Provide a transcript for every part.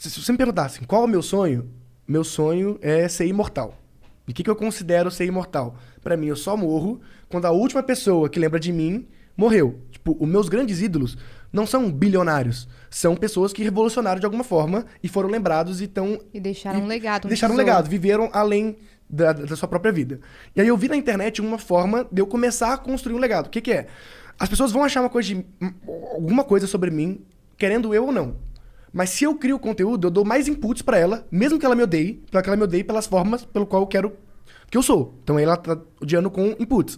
Se você me perguntasse qual é o meu sonho é ser imortal. E o que eu considero ser imortal? Pra mim, eu só morro quando a última pessoa que lembra de mim morreu. Tipo, os meus grandes ídolos não são bilionários. São pessoas que revolucionaram de alguma forma e foram lembrados e estão... E deixaram um legado. Deixaram um legado, viveram além da sua própria vida. E aí eu vi na internet uma forma de eu começar a construir um legado. O que é? As pessoas vão achar alguma coisa sobre mim, querendo eu ou não. Mas se eu crio conteúdo, eu dou mais inputs pra ela, mesmo que ela me odeie, para que ela me odeie pelas formas pelo qual eu quero que eu sou. Então ela tá odiando com inputs.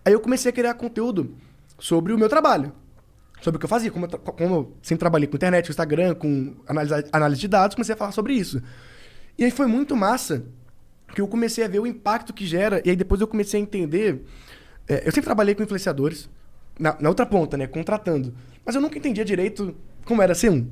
Aí eu comecei a criar conteúdo sobre o meu trabalho. Sobre o que eu fazia. Como eu sempre trabalhei com internet, com Instagram, com análise de dados, comecei a falar sobre isso. E aí foi muito massa que eu comecei a ver o impacto que gera. E aí depois eu comecei a entender... eu sempre trabalhei com influenciadores, na outra ponta, né? Contratando. Mas eu nunca entendia direito como era ser um.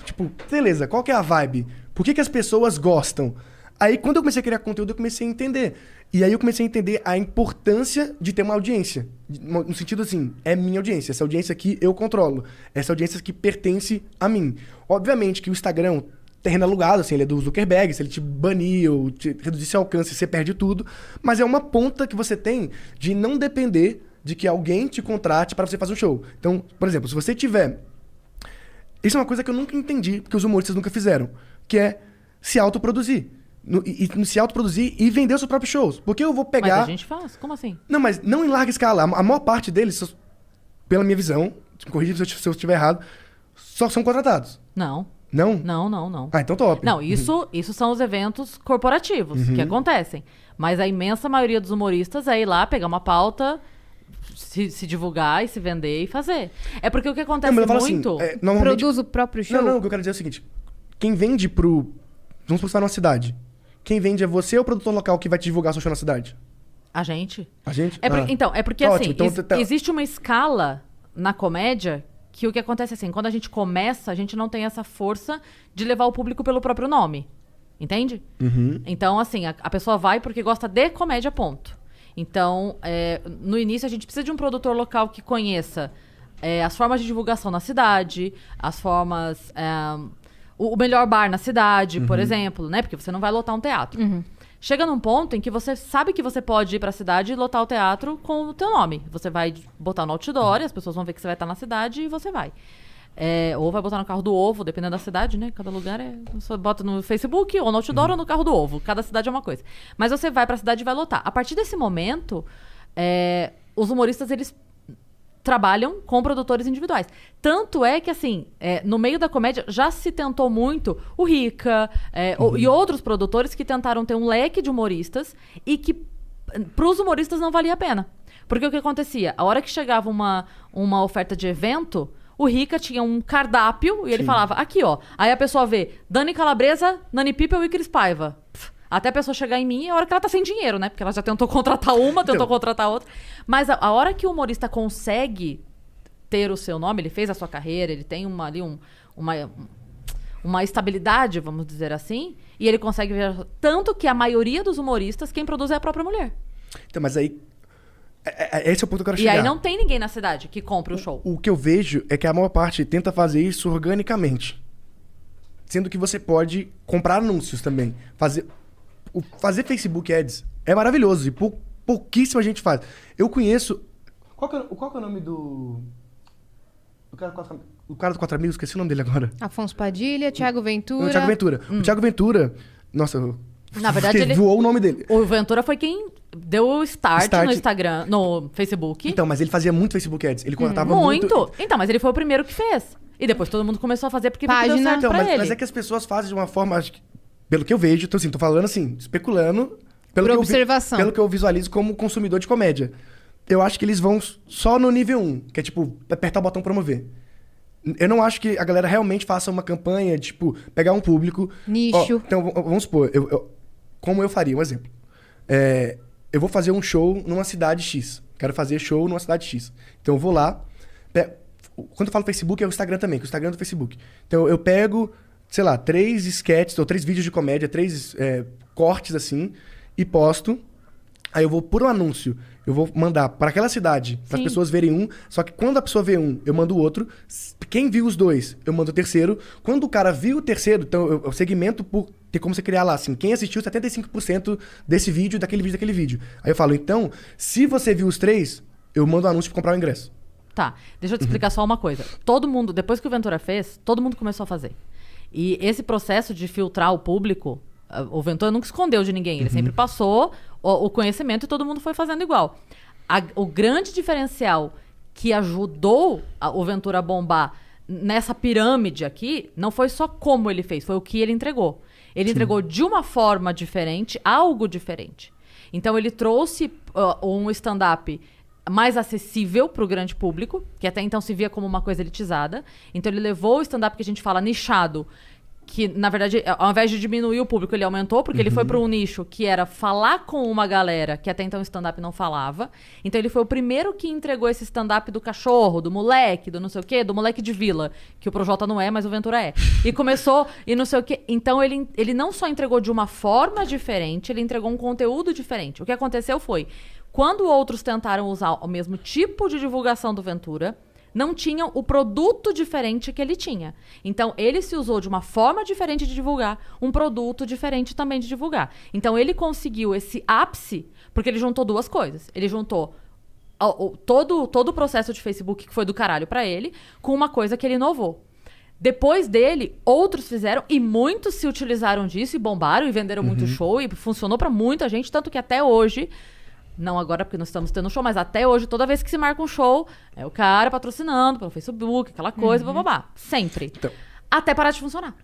Tipo, beleza, qual que é a vibe? Por que as pessoas gostam? Aí, quando eu comecei a criar conteúdo, eu comecei a entender. E aí eu comecei a entender a importância de ter uma audiência. No sentido assim, é minha audiência. Essa audiência aqui eu controlo. Essa audiência que pertence a mim. Obviamente que o Instagram, terreno alugado, assim, ele é do Zuckerberg. Se ele te banir ou te reduzir seu alcance, você perde tudo. Mas é uma ponta que você tem de não depender de que alguém te contrate para você fazer um show. Então, por exemplo, se você tiver... Isso é uma coisa que eu nunca entendi, porque os humoristas nunca fizeram, que é se autoproduzir. Se autoproduzir e vender os seus próprios shows. Porque eu vou pegar... Mas a gente faz? Como assim? Não, mas não em larga escala. A maior parte deles, pela minha visão, me corrija se eu estiver errado, só são contratados. Não. Não? Não. Ah, então top. Não, isso são os eventos corporativos que acontecem. Mas a imensa maioria dos humoristas é ir lá, pegar uma pauta... Se divulgar e se vender e fazer. É porque o que acontece muito... Assim, normalmente... Produz o próprio show? Não, o que eu quero dizer é o seguinte. Quem vende pro... Vamos supor que você vai numa cidade. Quem vende é você ou o produtor local que vai te divulgar seu show na cidade? A gente. A gente? Então, é porque Ótimo, assim, existe uma escala na comédia que o que acontece assim, quando a gente começa, a gente não tem essa força de levar o público pelo próprio nome. Entende? Uhum. Então, assim, a pessoa vai porque gosta de comédia, ponto. Então, no início, a gente precisa de um produtor local que conheça as formas de divulgação na cidade, as formas... o melhor bar na cidade, por exemplo, né? Porque você não vai lotar um teatro. Chega num ponto em que você sabe que você pode ir pra cidade e lotar o teatro com o teu nome. Você vai botar no outdoor, as pessoas vão ver que você vai estar na cidade e você vai. Ou vai botar no carro do ovo, dependendo da cidade, né? Cada lugar você bota no Facebook, ou no outdoor, ou no carro do ovo. Cada cidade é uma coisa. Mas você vai pra cidade e vai lotar. A partir desse momento, os humoristas, eles trabalham com produtores individuais. Tanto é que, assim, no meio da comédia, já se tentou muito o Rica e outros produtores que tentaram ter um leque de humoristas e que, pros humoristas, não valia a pena. Porque o que acontecia? A hora que chegava uma oferta de evento... O Rica tinha um cardápio e ele falava, aqui, ó. Aí a pessoa vê Dani Calabresa, Nani People e Cris Paiva. Até a pessoa chegar em mim é a hora que ela tá sem dinheiro, né? Porque ela já tentou contratar uma, tentou contratar outra. Mas a hora que o humorista consegue ter o seu nome, ele fez a sua carreira, ele tem uma estabilidade, vamos dizer assim, e ele consegue ver tanto que a maioria dos humoristas, quem produz é a própria mulher. Então, mas aí... Esse é o ponto que eu quero chegar. E aí não tem ninguém na cidade que compre o show. O que eu vejo é que a maior parte tenta fazer isso organicamente. Sendo que você pode comprar anúncios também. Fazer Facebook Ads é maravilhoso e pouquíssima gente faz. Eu conheço... Qual que é o nome do... O cara do Quatro Amigos? Esqueci o nome dele agora. Afonso Padilha, Thiago Ventura. Não, Thiago Ventura. O Thiago Ventura... Nossa, na verdade, ele voou o nome dele. O Ventura foi quem deu o start no Instagram, no Facebook. Então, mas ele fazia muito Facebook Ads. Ele contratava muito. Então, mas ele foi o primeiro que fez. E depois todo mundo começou a fazer porque página. Deu certo então, pra ele. Mas é que as pessoas fazem de uma forma, acho que, pelo que eu vejo, então, assim, tô falando assim, especulando. Por observação. Pelo que eu visualizo como consumidor de comédia. Eu acho que eles vão só no nível 1, que é tipo, apertar o botão promover. Eu não acho que a galera realmente faça uma campanha, tipo, pegar um público... Nicho. Então, vamos supor, como eu faria, um exemplo. Eu vou fazer um show numa cidade X. Quero fazer show numa cidade X. Então eu vou lá... Quando eu falo Facebook, é o Instagram também, que é o Instagram do Facebook. Então eu pego, sei lá, 3 sketches ou 3 vídeos de comédia, 3 cortes assim, e posto. Aí eu vou por um anúncio, eu vou mandar para aquela cidade, para as Sim. pessoas verem um, só que quando a pessoa vê um, eu mando o outro. Quem viu os dois, eu mando o terceiro. Quando o cara viu o terceiro, então eu segmento por ter como você criar lá, assim, quem assistiu 75% desse vídeo, daquele vídeo. Aí eu falo, então, se você viu os 3, eu mando um anúncio para comprar o ingresso. Tá, deixa eu te explicar só uma coisa. Todo mundo, depois que o Ventura fez, todo mundo começou a fazer. E esse processo de filtrar o público, o Ventura nunca escondeu de ninguém. Ele sempre passou o conhecimento e todo mundo foi fazendo igual. O grande diferencial que ajudou o Ventura a bombar nessa pirâmide aqui, não foi só como ele fez, foi o que ele entregou. Ele entregou de uma forma diferente, algo diferente. Então ele trouxe um stand-up mais acessível para o grande público, que até então se via como uma coisa elitizada. Então ele levou o stand-up que a gente fala nichado, que na verdade, ao invés de diminuir o público, ele aumentou, porque ele foi para um nicho que era falar com uma galera que até então o stand-up não falava. Então ele foi o primeiro que entregou esse stand-up do cachorro, do moleque, do não sei o quê, do moleque de vila, que o Projota não é, mas o Ventura é. E começou, e não sei o quê. Então ele não só entregou de uma forma diferente, ele entregou um conteúdo diferente. O que aconteceu foi, quando outros tentaram usar o mesmo tipo de divulgação do Ventura, não tinham o produto diferente que ele tinha. Então, ele se usou de uma forma diferente de divulgar, um produto diferente também de divulgar. Então, ele conseguiu esse ápice, porque ele juntou duas coisas. Ele juntou todo o processo de Facebook, que foi do caralho pra ele, com uma coisa que ele inovou. Depois dele, outros fizeram, e muitos se utilizaram disso, e bombaram, e venderam muito show, e funcionou pra muita gente, tanto que até hoje... Não agora, porque nós estamos tendo show, mas até hoje, toda vez que se marca um show, é o cara patrocinando pelo Facebook, aquela coisa, bababá. Sempre. Então, até parar de funcionar.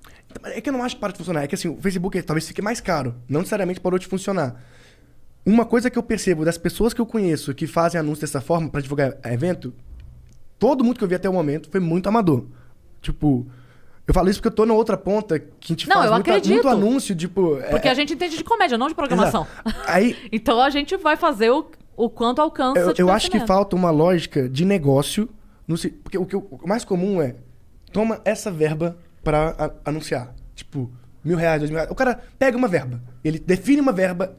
é que eu não acho que para de funcionar. É que assim, o Facebook talvez fique mais caro. Não necessariamente parou de funcionar. Uma coisa que eu percebo das pessoas que eu conheço que fazem anúncio dessa forma para divulgar evento, todo mundo que eu vi até o momento foi muito amador. Tipo... Eu falo isso porque eu tô na outra ponta que a gente faz muito anúncio, tipo... Porque a gente entende de comédia, não de programação. Aí, então a gente vai fazer o quanto alcança de eu acho que conhecimento. falta uma lógica de negócio. Porque o mais comum é... Toma essa verba pra anunciar. Tipo, R$1.000, R$2.000. O cara pega uma verba. Ele define uma verba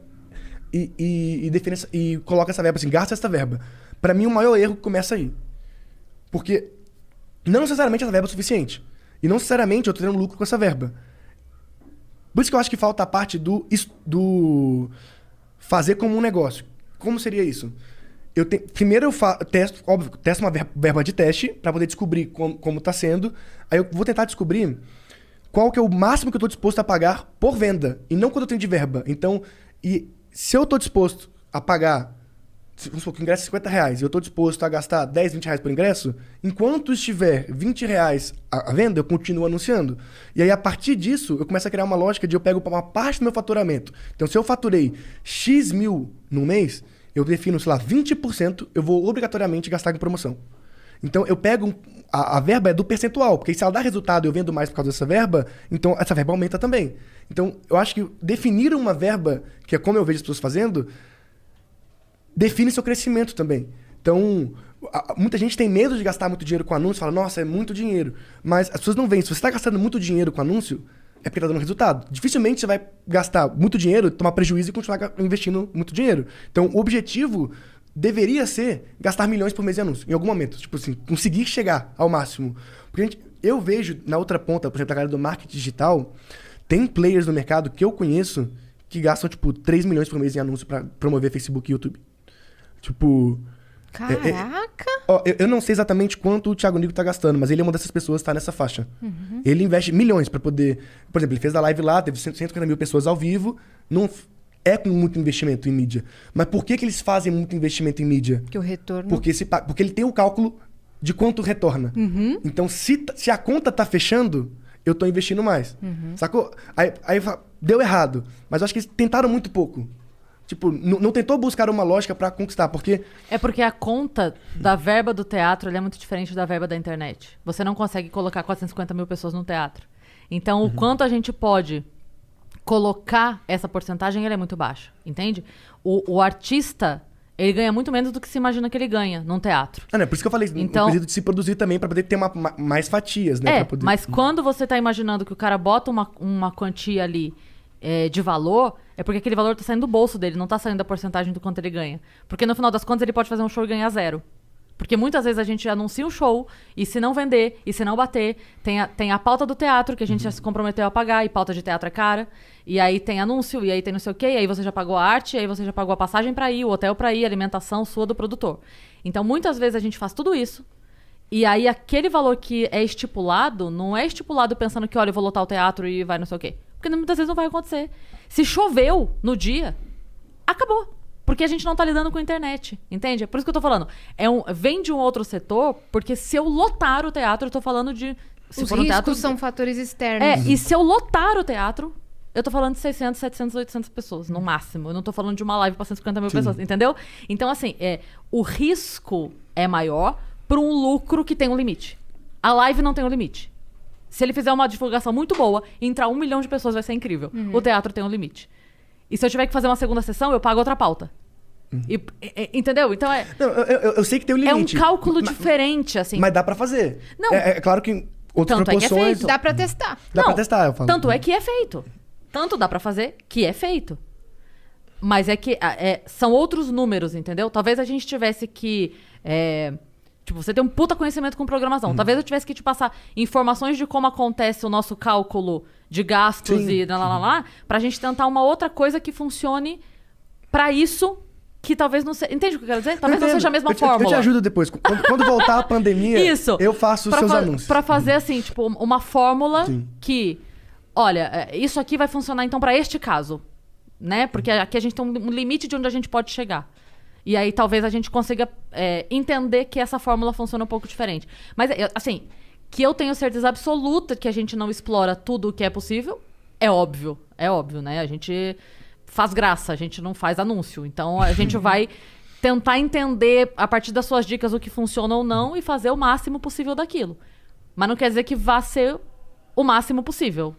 e coloca essa verba assim, gasta essa verba. Pra mim, o maior erro começa aí. Porque não necessariamente essa verba é suficiente. E não necessariamente eu tô tendo lucro com essa verba. Por isso que eu acho que falta a parte do fazer como um negócio. Como seria isso? Primeiro eu testo uma verba de teste para poder descobrir como tá sendo. Aí eu vou tentar descobrir qual que é o máximo que eu tô disposto a pagar por venda. E não quando eu tenho de verba. Então, se eu tô disposto a pagar... Vamos supor que o ingresso é R$50 e eu tô disposto a gastar R$10, R$20 por ingresso, enquanto estiver R$20 à venda, eu continuo anunciando. E aí, a partir disso, eu começo a criar uma lógica de eu pego uma parte do meu faturamento. Então, se eu faturei X mil no mês, eu defino, sei lá, 20%, eu vou obrigatoriamente gastar com promoção. Então, eu pego... A verba é do percentual, porque se ela dá resultado e eu vendo mais por causa dessa verba, então essa verba aumenta também. Então, eu acho que definir uma verba, que é como eu vejo as pessoas fazendo... define seu crescimento também. Então, muita gente tem medo de gastar muito dinheiro com anúncio, fala, nossa, é muito dinheiro. Mas as pessoas não veem. Se você está gastando muito dinheiro com anúncio, é porque está dando resultado. Dificilmente você vai gastar muito dinheiro, tomar prejuízo e continuar investindo muito dinheiro. Então, o objetivo deveria ser gastar milhões por mês em anúncio, em algum momento. Tipo assim, conseguir chegar ao máximo. Porque eu vejo na outra ponta, por exemplo, a galera do marketing digital, tem players no mercado que eu conheço que gastam, tipo, 3 milhões por mês em anúncio para promover Facebook e YouTube. Tipo... Caraca! Eu não sei exatamente quanto o Thiago Nigo tá gastando, mas ele é uma dessas pessoas que tá nessa faixa. Ele investe milhões pra poder... Por exemplo, ele fez a live lá, teve 150 mil pessoas ao vivo. Não é com muito investimento em mídia. Mas por que eles fazem muito investimento em mídia? Que o retorno... Porque ele tem o cálculo de quanto retorna. Então, se a conta tá fechando, eu tô investindo mais. Sacou? Aí deu errado. Mas eu acho que eles tentaram muito pouco. Tipo, não tentou buscar uma lógica pra conquistar, porque... É porque a conta da verba do teatro ela é muito diferente da verba da internet. Você não consegue colocar 450 mil pessoas no teatro. Então, o quanto a gente pode colocar essa porcentagem, ela é muito baixa, entende? O artista, ele ganha muito menos do que se imagina que ele ganha num teatro. Não, é por isso que eu falei, então, o quesito de se produzir também, pra poder ter mais fatias, né? Pra poder... Mas quando você tá imaginando que o cara bota uma quantia ali de valor, é porque aquele valor tá saindo do bolso dele, não tá saindo da porcentagem do quanto ele ganha. Porque no final das contas ele pode fazer um show e ganhar 0. Porque muitas vezes a gente anuncia um show e se não vender, e se não bater, tem a pauta do teatro que a gente já se comprometeu a pagar, e pauta de teatro é cara, e aí tem anúncio, e aí tem não sei o quê, e aí você já pagou a arte, e aí você já pagou a passagem pra ir, o hotel pra ir, a alimentação sua do produtor. Então muitas vezes a gente faz tudo isso, e aí aquele valor que é estipulado, não é estipulado pensando que, olha, eu vou lotar o teatro e vai não sei o quê. Porque muitas vezes não vai acontecer. Se choveu no dia, acabou. Porque a gente não tá lidando com a internet, entende? É por isso que eu tô falando. Vem de um outro setor, porque se eu lotar o teatro, eu tô falando de... Os riscos são fatores externos. E se eu lotar o teatro, eu tô falando de 600, 700, 800 pessoas, no máximo. Eu não tô falando de uma live pra 150 mil pessoas, entendeu? Então, assim, o risco é maior pra um lucro que tem um limite. A live não tem um limite. Se ele fizer uma divulgação muito boa e entrar 1 milhão de pessoas, vai ser incrível. O teatro tem um limite. E se eu tiver que fazer uma segunda sessão, eu pago outra pauta. Entendeu? Então Não, eu sei que tem um limite. É um cálculo diferente, assim. Mas dá pra fazer. Não. É claro que em outras Tanto é que é proporções... feito. Dá pra testar. Dá pra testar, eu falo. Tanto é que é feito. Tanto dá pra fazer que é feito. Mas é que são outros números, entendeu? Talvez a gente tivesse que... Tipo, você tem um puta conhecimento com programação. Talvez eu tivesse que te passar informações de como acontece o nosso cálculo de gastos e lá, pra gente tentar uma outra coisa que funcione pra isso, que talvez não seja... Entende o que eu quero dizer? Talvez não seja a mesma fórmula. Eu te ajudo depois. Quando voltar a pandemia, eu faço os seus anúncios. Pra fazer, assim, tipo, uma fórmula que... Olha, isso aqui vai funcionar, então, pra este caso. Né? Porque aqui a gente tem um limite de onde a gente pode chegar. E aí talvez a gente consiga entender que essa fórmula funciona um pouco diferente. Mas, assim, que eu tenho certeza absoluta que a gente não explora tudo o que é possível, é óbvio. É óbvio, né? A gente faz graça, a gente não faz anúncio. Então, a gente vai tentar entender, a partir das suas dicas, o que funciona ou não e fazer o máximo possível daquilo. Mas não quer dizer que vá ser o máximo possível.